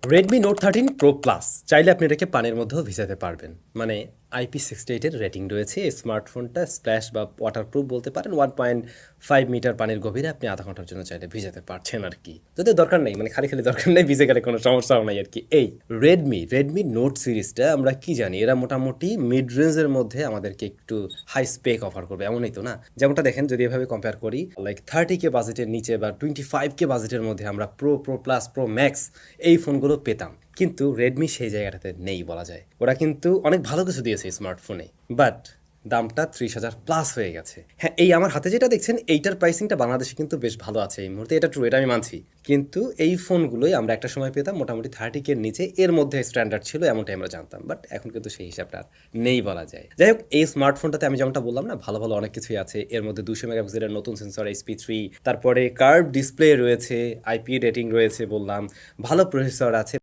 Redmi note 13 pro plus চাইলে আপনি এটাকে পানির মধ্যেও ভিজাতে পারবেন। মানে IP68 এর রেটিং রয়েছে। এই স্মার্টফোনটা স্প্ল্যাশ বা ওয়াটারপ্রুফ বলতে পারেন। 1.5 মিটার পানির গভীরে আপনি আধা ঘন্টার জন্য চাইলে ভিজাতে পারছেন আর কি। যদি দরকার নেই, মানে খালি খালি দরকার নেই, ভিজে গেলে কোনো সমস্যাও নাই আর কি। এই রেডমি নোট সিরিজটা আমরা কি জানি, এরা মোটামুটি মিড রেঞ্জের মধ্যে আমাদেরকে একটু হাই স্পেক অফার করবে, এমনই তো না? যেমনটা দেখেন, যদি এভাবে কম্পেয়ার করি, লাইক 30K বাজেটের নিচে বা 25K বাজেটের মধ্যে আমরা প্রো প্লাস, প্রো ম্যাক্স এই ফোনগুলো পেতাম। কিন্তু রেডমি সেই জায়গাটাতে নেই বলা যায়। ওরা কিন্তু অনেক ভালো কিছু দিয়েছে স্মার্টফোনে, বাট দামটা 30,000 প্লাস হয়ে গেছে। হ্যাঁ, এই আমার হাতে যেটা দেখছেন, এইটার প্রাইসিংটা বাংলাদেশে কিন্তু বেশ ভালো আছে এই মুহূর্তে, এটা ট্রু, এটা আমি মানছি। কিন্তু এই ফোনগুলোই আমরা একটা সময় পেতাম মোটামুটি 30K নিচে, এর মধ্যে স্ট্যান্ডার্ড ছিল, এমনটাই আমরা জানতাম। বাট এখন কিন্তু সেই হিসাবটা আর নেই বলা যায়। যাই হোক, এই স্মার্টফোনটাতে আমি যেমনটা বললাম না, ভালো ভালো অনেক কিছুই আছে। এর মধ্যে 200 মেগাপিক্সেলের নতুন সেন্সর SP3, তারপরে কার্ভ ডিসপ্লে রয়েছে, IP রেটিং রয়েছে বললাম, ভালো প্রসেসর আছে।